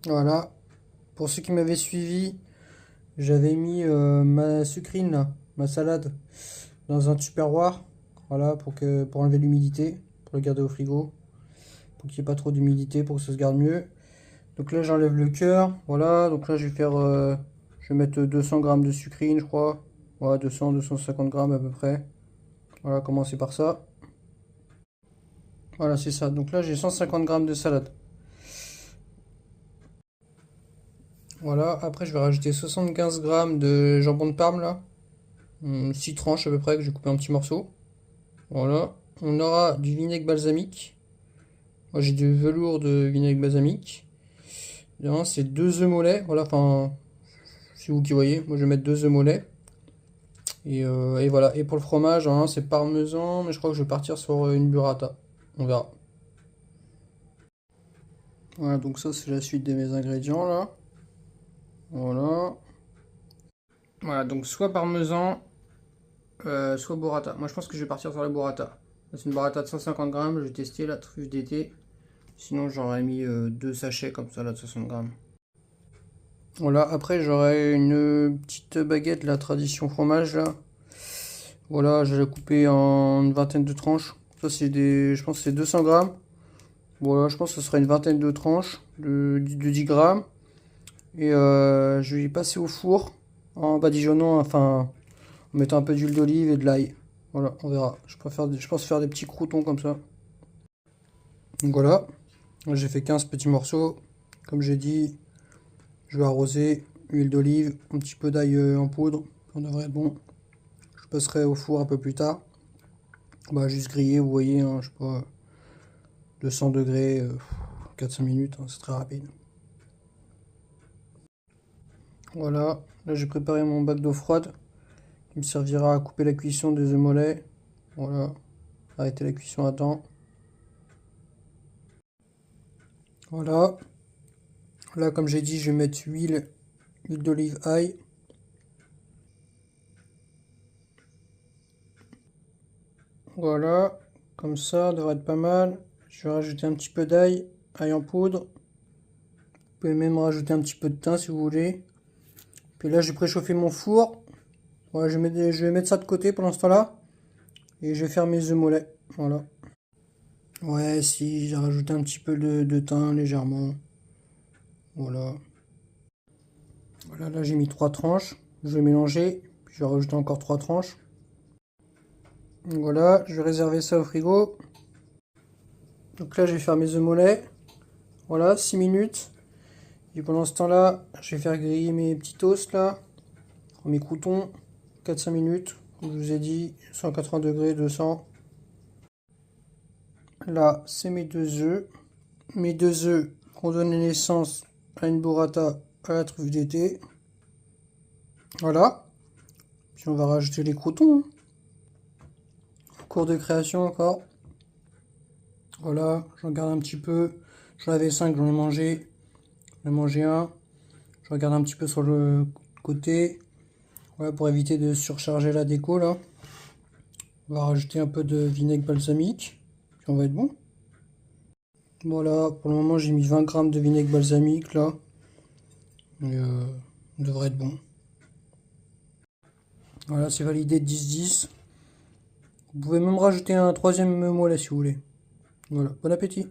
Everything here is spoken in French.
Voilà. Pour ceux qui m'avaient suivi, j'avais mis ma sucrine là, ma salade, dans un tupperware. Voilà, pour enlever l'humidité, pour le garder au frigo, pour qu'il n'y ait pas trop d'humidité, pour que ça se garde mieux. Donc là, j'enlève le cœur. Voilà, donc là, je vais mettre 200 grammes de sucrine, je crois. Voilà, 200, 250 grammes à peu près. Voilà, commencer par ça. Voilà, c'est ça. Donc là, j'ai 150 grammes de salade. Voilà, après, je vais rajouter 75 grammes de jambon de Parme là. 6 tranches à peu près que j'ai coupé en petits morceaux. Voilà. On aura du vinaigre balsamique. Moi, j'ai du velours de vinaigre balsamique. Bien, c'est 2 œufs mollets. Voilà, enfin, c'est vous qui voyez. Moi, je vais mettre 2 œufs mollets. Et voilà. Et pour le fromage, hein, c'est parmesan, mais je crois que je vais partir sur une burrata. On verra. Voilà, donc ça, c'est la suite de mes ingrédients là. Voilà. Voilà, donc soit parmesan, soit burrata. Moi, je pense que je vais partir sur la burrata. C'est une burrata de 150 grammes. Je vais tester la truffe d'été. Sinon, j'aurais mis 2 sachets comme ça là de 60 grammes. Voilà, après, j'aurai une petite baguette, la tradition fromage là. Voilà, je l'ai coupé en une vingtaine de tranches. Ça, je pense que c'est 200 grammes. Voilà, je pense que ce sera une vingtaine de tranches de 10 grammes. Et je vais y passer au four en badigeonnant, enfin, en mettant un peu d'huile d'olive et de l'ail. Voilà, on verra. Je pense faire des petits croûtons comme ça. Donc voilà, j'ai fait 15 petits morceaux. Comme j'ai dit, je vais arroser, huile d'olive, un petit peu d'ail en poudre. On devrait être bon. Je passerai au four un peu plus tard. Bah, juste griller, vous voyez, hein, je sais pas, 200 degrés, 4-5 minutes, hein, c'est très rapide. Voilà, là j'ai préparé mon bac d'eau froide qui me servira à couper la cuisson des œufs mollets. Voilà, arrêter la cuisson à temps. Voilà, là comme j'ai dit, je vais mettre huile d'olive, ail. Voilà, comme ça, devrait être pas mal. Je vais rajouter un petit peu d'ail, ail en poudre. Vous pouvez même rajouter un petit peu de thym si vous voulez. Puis là, j'ai préchauffé mon four. Voilà, je vais mettre ça de côté pendant ce temps-là. Et je vais faire mes œufs mollets. Voilà. Ouais, si, j'ai rajouté un petit peu de thym légèrement. Voilà. Voilà, là j'ai mis 3 tranches. Je vais mélanger. Puis je vais rajouter encore 3 tranches. Voilà, je vais réserver ça au frigo. Donc là, je vais faire mes œufs mollets. Voilà, 6 minutes. Et pendant ce temps-là, je vais faire griller mes petits toasts là. Mes croûtons. 4-5 minutes. Comme je vous ai dit, 180 degrés, 200. Là, c'est mes 2 œufs. Mes 2 œufs qui ont donné naissance à une burrata à la truffe d'été. Voilà. Puis on va rajouter les croûtons. En cours de création encore. Voilà, j'en garde un petit peu. J'en avais 5, j'en ai mangé. J'en ai mangé un. Je regarde un petit peu sur le côté. Voilà, pour éviter de surcharger la déco là. On va rajouter un peu de vinaigre balsamique. Puis on va être bon. Voilà, pour le moment j'ai mis 20 grammes de vinaigre balsamique là. Et on devrait être bon. Voilà, c'est validé de 10-10. Vous pouvez même rajouter un troisième mollet si vous voulez. Voilà, bon appétit.